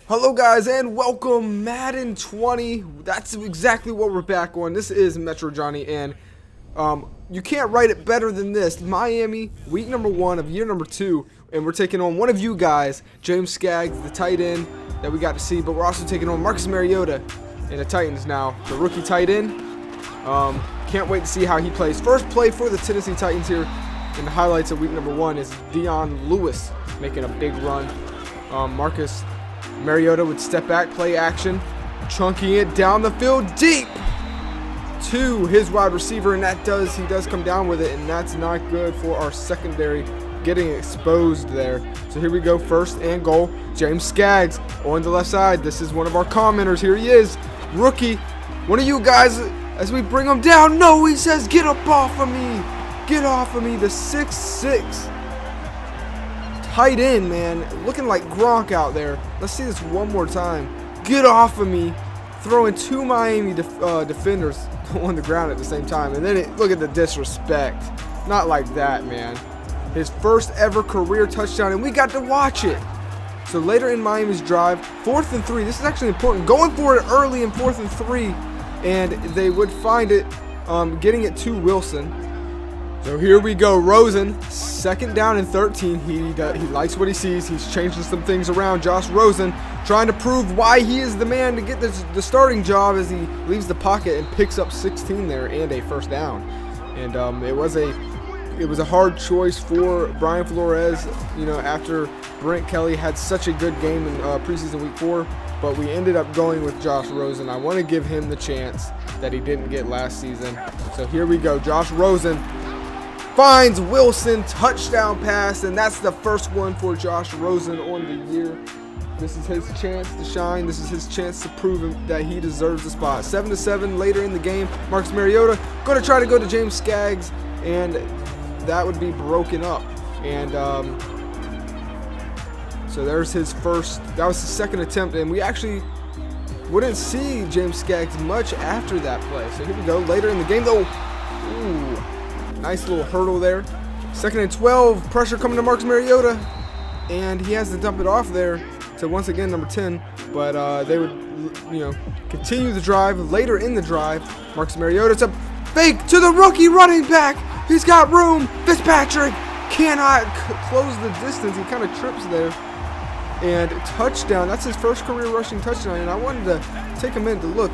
Hello guys and welcome Madden 20. That's exactly what we're back on. This is Metro Johnny and you can't write it better than this. Miami, week number 1 of year number 2, and we're taking on one of you guys, James Skaggs, the tight end that we got to see, but we're also taking on Marcus Mariota and the Titans now, the rookie tight end. Can't wait to see how he plays. First play for the Tennessee Titans here in the highlights of week number 1 is Dion Lewis making a big run. Marcus Mariota would step back, play action, chunking it down the field deep to his wide receiver, and he does come down with it, and that's not good for our secondary getting exposed there. So here we go, first and goal. James Skaggs on the left side. This is one of our commenters. Here he is, rookie. One of you guys, as we bring him down, no, he says, get up off of me. Get off of me. The 6'6". Tight end, man, looking like Gronk out there. Let's see this one more time. Get off of me. Throwing two Miami defenders on the ground at the same time. And then look at the disrespect. Not like that, man. His first ever career touchdown, and we got to watch it. So later in Miami's drive, 4th and 3. This is actually important. Going for it early in 4th and 3. And they would find it, getting it to Wilson. So here we go, Rosen, 2nd down and 13. He likes what he sees. He's changing some things around. Josh Rosen trying to prove why he is the man to get the starting job as he leaves the pocket and picks up 16 there and a first down. And it was a hard choice for Brian Flores, you know, after Brent Kelly had such a good game in preseason week 4. But we ended up going with Josh Rosen. I want to give him the chance that he didn't get last season. So here we go, Josh Rosen finds Wilson, touchdown pass, and that's the first one for Josh Rosen on the year. This is his chance to shine. This is his chance to prove that he deserves the spot. 7-7 later in the game. Marcus Mariota going to try to go to James Skaggs, and that would be broken up. And so there's his first. That was his 2nd attempt, and we actually wouldn't see James Skaggs much after that play. So here we go. Later in the game, though. Ooh. Nice little hurdle there. 2nd and 12. Pressure coming to Marcus Mariota. And he has to dump it off there to, once again, number 10. But they would, you know, continue the drive. Later in the drive, Marcus Mariota, it's a fake to the rookie running back. He's got room. Fitzpatrick cannot close the distance. He kind of trips there. And touchdown. That's his first career rushing touchdown. And I wanted to take a minute to look.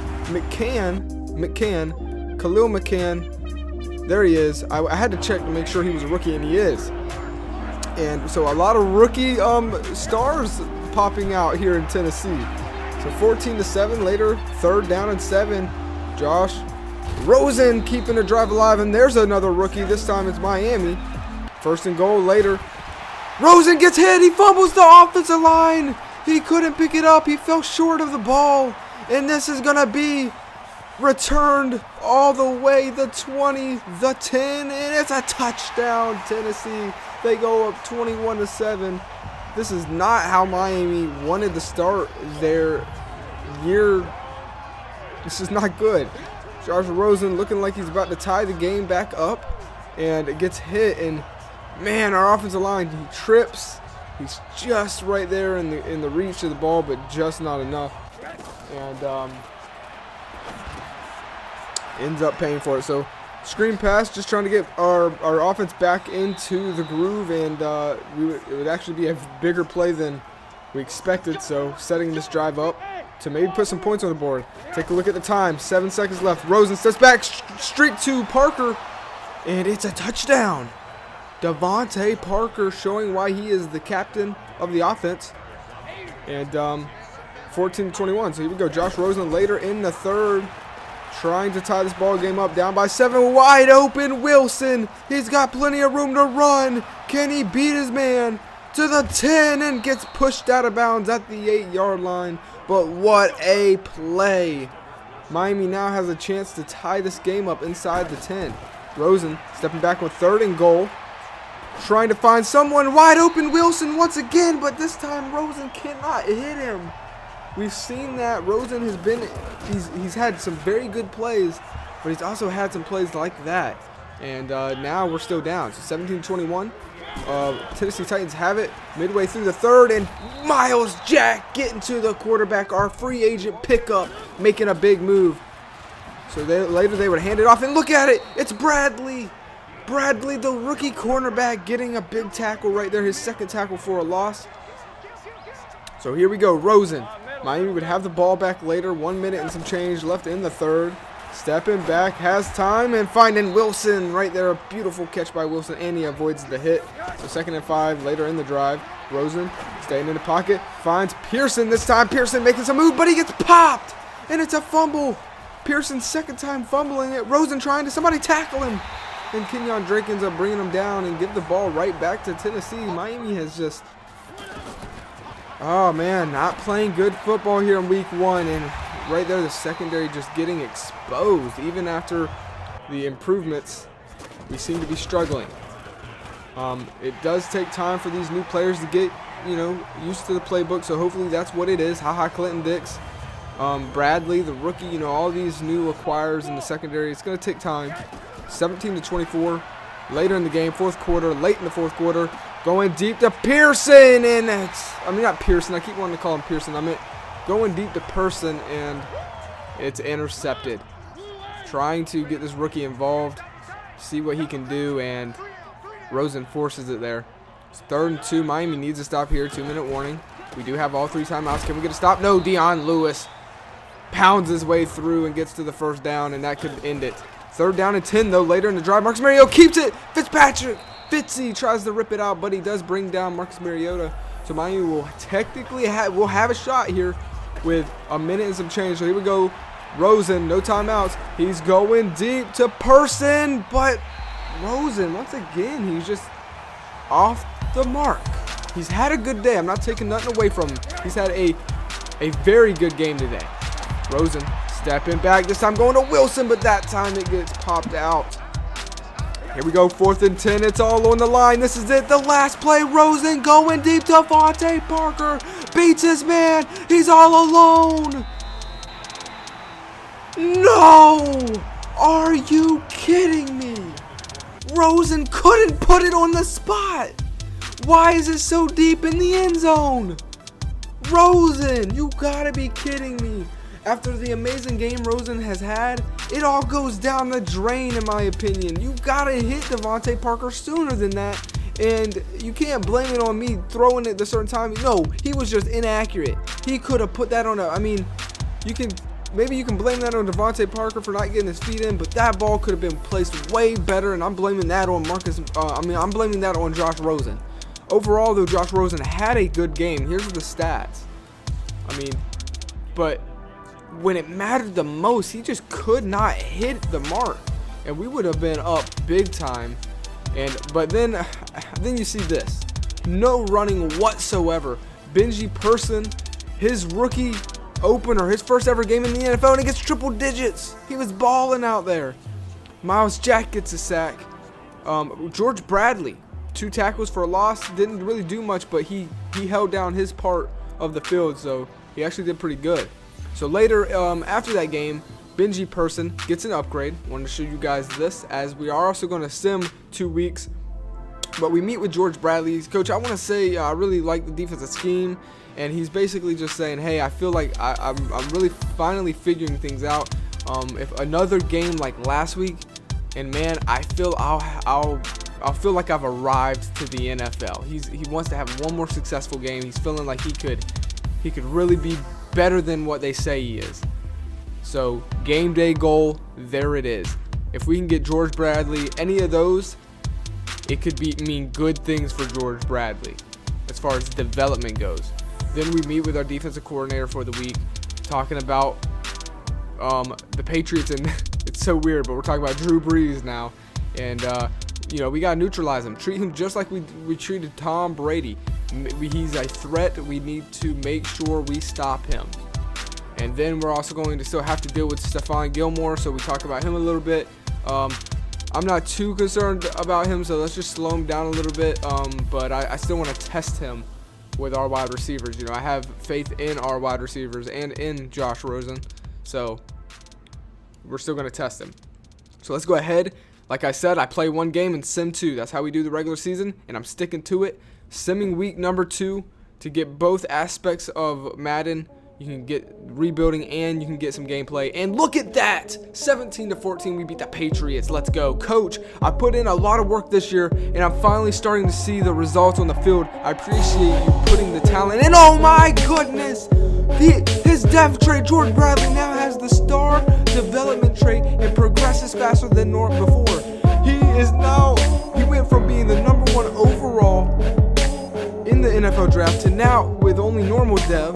Khalil McCann. There he is. I had to check to make sure he was a rookie, and he is. And so a lot of rookie stars popping out here in Tennessee. So 14-7 later, 3rd down and 7. Josh Rosen keeping the drive alive, and there's another rookie. This time it's Miami. 1st and goal later. Rosen gets hit. He fumbles the offensive line. He couldn't pick it up. He fell short of the ball, and this is gonna be returned all the way, the 20, the 10, and it's a touchdown, Tennessee. They go up 21-7. This is not how Miami wanted to start their year. This is not good. Josh Rosen looking like he's about to tie the game back up, and it gets hit, and man, our offensive line, he trips. He's just right there in the reach of the ball, but just not enough. And ends up paying for it. So screen pass, just trying to get our offense back into the groove, and it would actually be a bigger play than we expected. So setting this drive up to maybe put some points on the board. Take a look at the time. 7 seconds left. Rosen steps back, streak to Parker, and it's a touchdown. Devontae Parker showing why he is the captain of the offense. And 14-21. So here we go. Josh Rosen later in the 3rd. Trying to tie this ball game up, down by 7, wide open Wilson. He's got plenty of room to run. Can he beat his man to the 10 and gets pushed out of bounds at the 8-yard line? But what a play. Miami now has a chance to tie this game up inside the 10. Rosen stepping back with 3rd and goal. trying to find someone wide open. Wilson once again, but this time Rosen cannot hit him. We've seen that Rosen has been, he's had some very good plays, but he's also had some plays like that. And now we're still down. So 17-21. Tennessee Titans have it midway through the third, and Miles Jack getting to the quarterback, our free agent pickup, making a big move. So later they would hand it off, and look at it, it's Bradley. Bradley, the rookie cornerback, getting a big tackle right there, his second tackle for a loss. So here we go, Rosen. Miami would have the ball back later, 1 minute and some change left in the third. Stepping back, has time, and finding Wilson right there. A beautiful catch by Wilson, and he avoids the hit. So 2nd and 5 later in the drive. Rosen staying in the pocket, finds Pearson this time. Pearson making some move, but he gets popped, and it's a fumble. Pearson's second time fumbling it. Rosen trying to somebody tackle him, and Kenyon Drake ends up bringing him down and give the ball right back to Tennessee. Miami has just, oh man, not playing good football here in week 1, and right there the secondary just getting exposed. Even after the improvements, we seem to be struggling. It does take time for these new players to get, used to the playbook, so hopefully that's what it is. Clinton Dix, Bradley, the rookie, all these new acquires in the secondary. It's going to take time. 17-24 later in the game, late in the fourth quarter, going deep to Pearson, and not Pearson, I keep wanting to call him Pearson, I meant going deep to Pearson, and it's intercepted. Trying to get this rookie involved, see what he can do, and Rosen forces it there. It's 3rd and 2. Miami needs to stop here. 2-minute warning. We do have all 3 timeouts. Can we get a stop? No. Dion Lewis pounds his way through and gets to the first down, and that could end it. 3rd down and 10, though, later in the drive. Marcus Mariota keeps it. Fitzy tries to rip it out, but he does bring down Marcus Mariota. So Miami will technically have a shot here with a minute and some change. So here we go. Rosen, no timeouts. He's going deep to Pearson, but Rosen, once again, he's just off the mark. He's had a good day. I'm not taking nothing away from him. He's had a very good game today. Rosen stepping back. This time going to Wilson, but that time it gets popped out. Here we go, 4th and 10. It's all on the line. This is it. The last play. Rosen going deep to Devontae Parker. Beats his man. He's all alone. No! Are you kidding me? Rosen couldn't put it on the spot. Why is it so deep in the end zone? Rosen, you gotta be kidding me. After the amazing game Rosen has had, it all goes down the drain in my opinion. You gotta hit Devontae Parker sooner than that. And you can't blame it on me throwing it at a certain time. No, he was just inaccurate. He could have put that on maybe you can blame that on Devontae Parker for not getting his feet in, but that ball could have been placed way better, and I'm blaming that on I'm blaming that on Josh Rosen. Overall, though, Josh Rosen had a good game. Here's the stats. But when it mattered the most, he just could not hit the mark, and we would have been up big time. But then you see this. No running whatsoever. Benji Pearson, his rookie opener, his first ever game in the NFL, and he gets triple digits. He was balling out there. Miles Jack gets a sack. George Bradley, 2 tackles for a loss. Didn't really do much, but he held down his part of the field, so he actually did pretty good. So later, after that game, Benji Pearson gets an upgrade. Wanted to show you guys this, as we are also going to sim 2 weeks. But we meet with George Bradley. Coach, I want to say I really like the defensive scheme. And he's basically just saying, hey, I feel like I'm really finally figuring things out. If another game like last week, and man, I feel I'll feel like I've arrived to the NFL. He wants to have one more successful game. He's feeling like he could really be better than what they say he is. So game day goal, there it is. If we can get George Bradley, any of those, it could mean good things for George Bradley as far as development goes. Then we meet with our defensive coordinator for the week, talking about the Patriots, and it's so weird, but we're talking about Drew Brees now, and we gotta neutralize him, treat him just like we treated Tom Brady. He's a threat. We need to make sure we stop him. And then we're also going to still have to deal with Stephon Gilmore, so we talk about him a little bit. I'm not too concerned about him, so let's just slow him down a little bit. But I still want to test him with our wide receivers. You know, I have faith in our wide receivers and in Josh Rosen, so we're still going to test him. So let's go ahead. Like I said, I play one game in Sim 2. That's how we do the regular season, and I'm sticking to it. Simming week number 2 to get both aspects of Madden. You can get rebuilding and you can get some gameplay. And look at that! 17-14, we beat the Patriots. Let's go. Coach, I put in a lot of work this year, and I'm finally starting to see the results on the field. I appreciate you putting the talent in. Oh my goodness! His dev trait, George Bradley, now has the star development trait and progresses faster than before. He went from being the #1 overall in the NFL draft to now with only normal dev,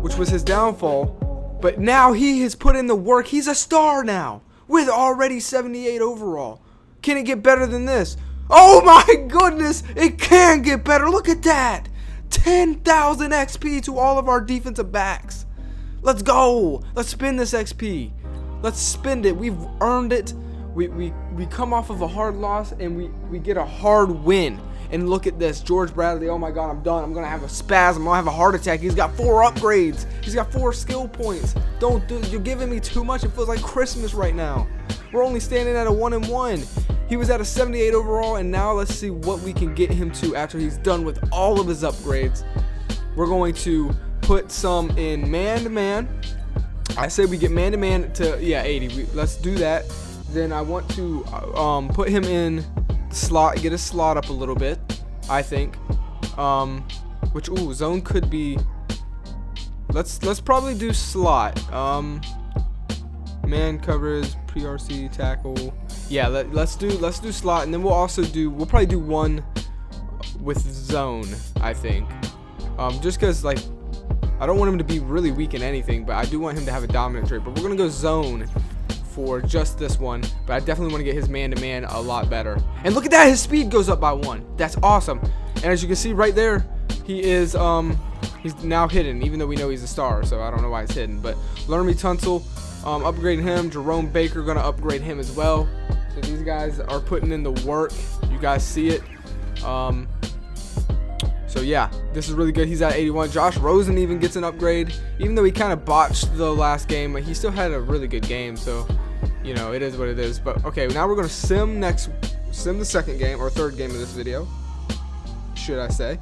which was his downfall, but now he has put in the work. He's a star now with already 78 overall. Can it get better than this? Oh my goodness, it can get better. Look at that. 10,000 XP to all of our defensive backs. Let's go. Let's spend this XP. Let's spend it. We've earned it. We come off of a hard loss and we get a hard win. And look at this, George Bradley. Oh my God, I'm done. I'm gonna have a spasm. I'm gonna have a heart attack. He's got 4 upgrades. He's got 4 skill points. You're giving me too much. It feels like Christmas right now. We're only standing at a 1-1. He was at a 78 overall, and now let's see what we can get him to after he's done with all of his upgrades. We're going to put some in man-to-man. I say we get man-to-man to 80. Let's do that. Then I want to put him in slot, get his slot up a little bit, I think. Zone could be. Let's probably do slot. Man coverage, PRC, tackle. Yeah, let's do slot, and then we'll probably do one with zone, I think. Just because, like, I don't want him to be really weak in anything, but I do want him to have a dominant trait. But we're gonna go zone for just this one, but I definitely want to get his man-to-man a lot better. And look at that, his speed goes up by 1. That's awesome. And as you can see right there, he is he's now hidden, even though we know he's a star, so I don't know why it's hidden. But Lermy Tunsil, upgrading him. Jerome Baker gonna upgrade him as well. So these guys are putting in the work. You guys see it. So yeah, this is really good. He's at 81. Josh Rosen even gets an upgrade, even though he kind of botched the last game. He still had a really good game, so you know, it is what it is. But okay, now we're gonna sim the second game or third game of this video, should I say?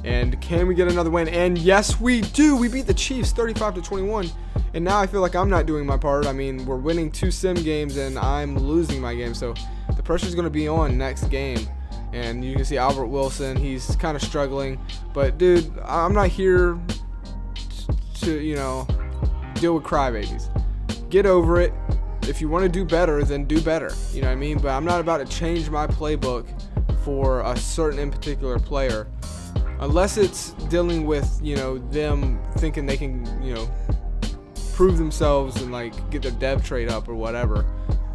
And can we get another win? And yes, we do. We beat the Chiefs 35-21. And now I feel like I'm not doing my part. I mean, we're winning 2 sim games and I'm losing my game, so the pressure's gonna be on next game. And you can see Albert Wilson, he's kind of struggling. But dude, I'm not here to, you know, deal with crybabies. Get over it. If you want to do better, then do better. You know what I mean? But I'm not about to change my playbook for a certain in particular player. Unless it's dealing with, you know, them thinking they can, you know, prove themselves and like get their dev trait up or whatever.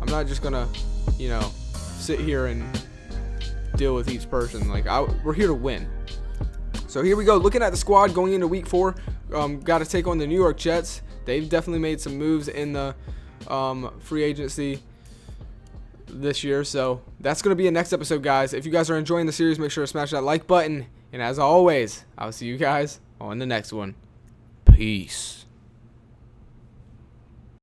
I'm not just gonna, you know, sit here and deal with each person. Like, we're here to win. So here we go, looking at the squad going into week 4. Got to take on the New York Jets. They've definitely made some moves in the free agency this year, so that's going to be a next episode, guys. If you guys are enjoying the series, make sure to smash that like button, and as always, I'll see you guys on the next one. Peace.